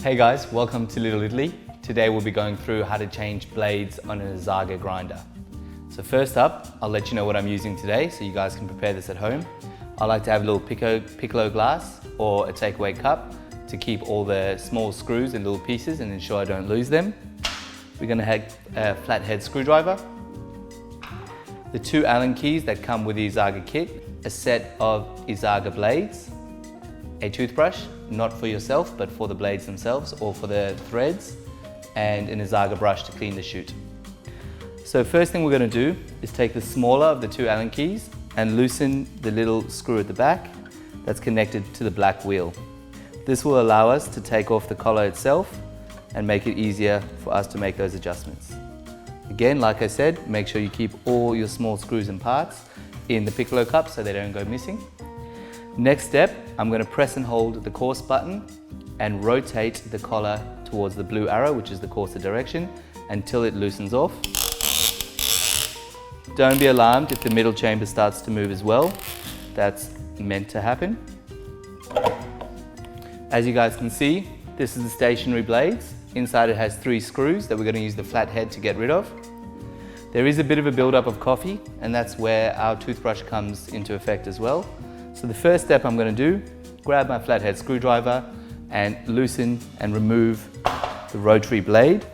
Hey guys, welcome to Little Italy. Today we'll be going through how to change blades on an Izaga grinder. So first up, I'll let you know what I'm using today so you guys can prepare this at home. I like to have a little Piccolo glass or a takeaway cup to keep all the small screws in little pieces and ensure I don't lose them. We're going to have a Flathead Screwdriver, the 2 Allen keys that come with the Izaga kit, a set of Izaga blades, a toothbrush, not for yourself but for the blades themselves or for the threads, and an Izaga brush to clean the chute. So first thing we're going to do is take the smaller of the 2 Allen keys and loosen the little screw at the back that's connected to the black wheel. This will allow us to take off the collar itself and make it easier for us to make those adjustments. Again, like I said, make sure you keep all your small screws and parts in the Piccolo cup so they don't go missing. Next step, I'm going to press and hold the coarse button and rotate the collar towards the blue arrow, which is the coarser direction, until it loosens off. Don't be alarmed if the middle chamber starts to move as well. That's meant to happen. As you guys can see, this is the stationary blades. Inside it has 3 screws that we're going to use the flathead to get rid of. There is a bit of a buildup of coffee, and that's where our toothbrush comes into effect as well. So the first step I'm going to do, grab my flathead screwdriver and loosen and remove the rotary blade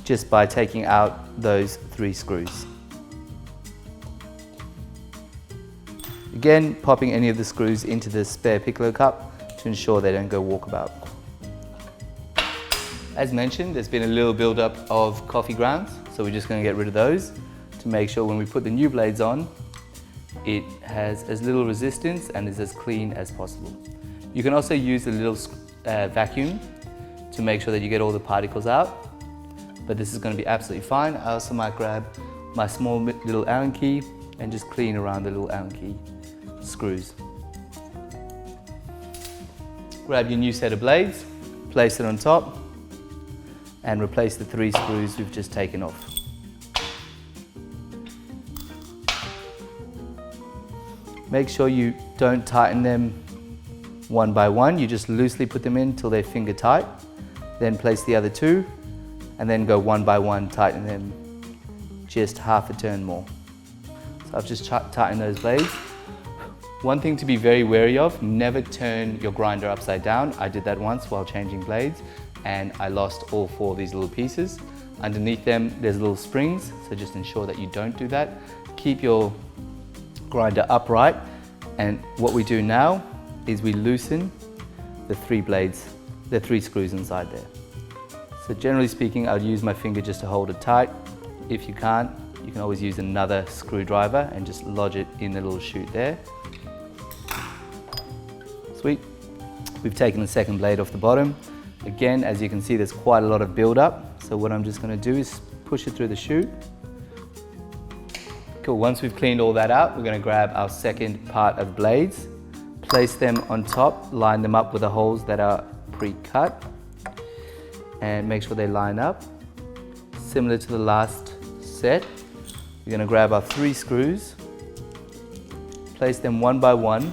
just by taking out those 3 screws. Again, popping any of the screws into the spare Piccolo cup to ensure they don't go walkabout. As mentioned, there's been a little buildup of coffee grounds, so we're just going to get rid of those to make sure when we put the new blades on, it has as little resistance and is as clean as possible. You can also use a little vacuum to make sure that you get all the particles out, but this is going to be absolutely fine. I also might grab my small little Allen key and just clean around the little Allen key screws. Grab your new set of blades, place it on top, and replace the 3 screws we've just taken off. Make sure you don't tighten them one by one, you just loosely put them in until they're finger tight, then place the other 2, and then go one by one, tighten them just half a turn more. So I've just tightened those blades. One thing to be very wary of, never turn your grinder upside down. I did that once while changing blades and I lost all 4 of these little pieces. Underneath them there's little springs, so just ensure that you don't do that. Keep your grinder upright, and what we do now is we loosen the 3 blades, the 3 screws inside there. So generally speaking, I'd use my finger just to hold it tight. If you can't, you can always use another screwdriver and just lodge it in the little chute there. Sweet. We've taken the second blade off the bottom. Again, as you can see, there's quite a lot of build up. So what I'm just going to do is push it through the chute. Cool. Once we've cleaned all that out, we're going to grab our second part of blades, place them on top, line them up with the holes that are pre-cut, and make sure they line up. Similar to the last set, we're going to grab our 3 screws, place them one by one,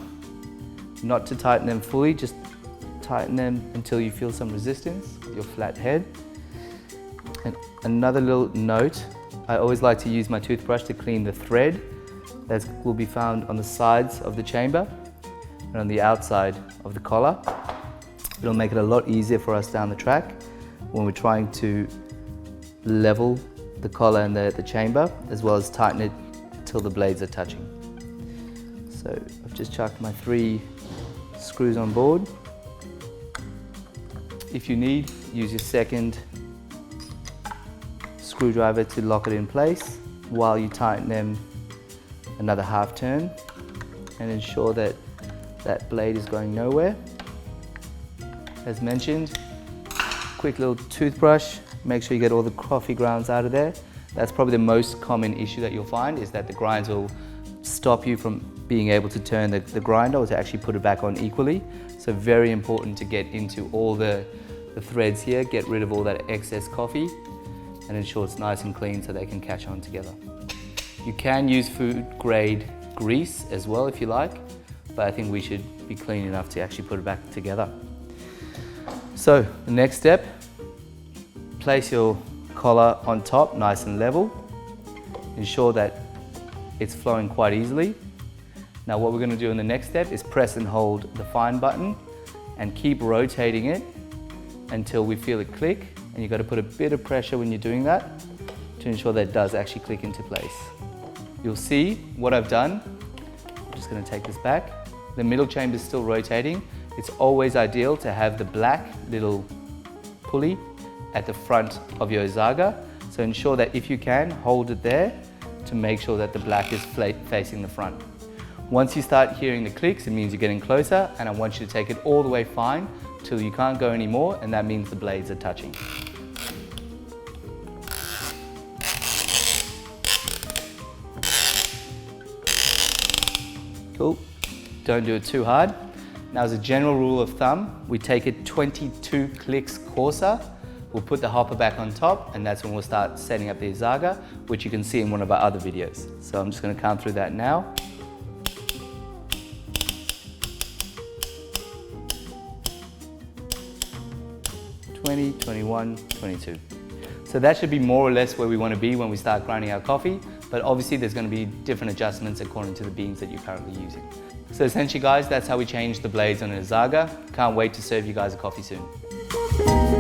not to tighten them fully, just tighten them until you feel some resistance with your flat head. And another little note, I always like to use my toothbrush to clean the thread that will be found on the sides of the chamber and on the outside of the collar. It'll make it a lot easier for us down the track when we're trying to level the collar and the chamber, as well as tighten it till the blades are touching. So I've just chucked my 3 screws on board. If you need, use your second screwdriver to lock it in place while you tighten them another half turn and ensure that that blade is going nowhere. As mentioned, quick little toothbrush, make sure you get all the coffee grounds out of there. That's probably the most common issue that you'll find, is that the grinds will stop you from being able to turn the grinder or to actually put it back on equally. So very important to get into all the threads here, get rid of all that excess coffee and ensure it's nice and clean so they can catch on together. You can use food grade grease as well if you like, but I think we should be clean enough to actually put it back together. So the next step, place your collar on top, nice and level. Ensure that it's flowing quite easily. Now what we're going to do in the next step is press and hold the fine button and keep rotating it until we feel it click. And you've got to put a bit of pressure when you're doing that to ensure that it does actually click into place. You'll see what I've done. I'm just going to take this back. The middle chamber is still rotating. It's always ideal to have the black little pulley at the front of your Izaga. So ensure that if you can, hold it there to make sure that the black is facing the front. Once you start hearing the clicks, it means you're getting closer, and I want you to take it all the way fine till you can't go anymore, and that means the blades are touching. Cool. Don't do it too hard. Now, as a general rule of thumb, we take it 22 clicks coarser. We'll put the hopper back on top, and that's when we'll start setting up the Izaga, which you can see in one of our other videos. So I'm just going to count through that now. 20, 21, 22. So that should be more or less where we want to be when we start grinding our coffee, but obviously there's going to be different adjustments according to the beans that you're currently using. So essentially guys, that's how we change the blades on an Izaga. Can't wait to serve you guys a coffee soon.